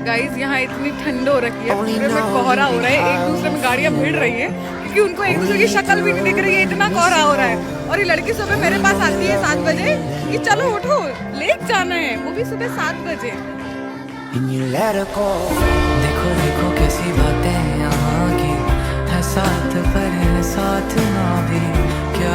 Guys यहाँ इतनी ठंड हो रखी है, पूरे में कोहरा हो रहा है, एक दूसरे में गाड़ियाँ भिड़ रही है क्योंकि उनको एक दूसरे की शक्ल भी नहीं दिख रही है, इतना कोहरा हो रहा है। और ये लड़की सुबह मेरे पास आती है 7 बजे कि चलो उठो लेक जाना है, वो भी सुबह 7 बजे। देखो देखो कैसी बातें यहाँ की है, साथ पर है साथ ना भी क्या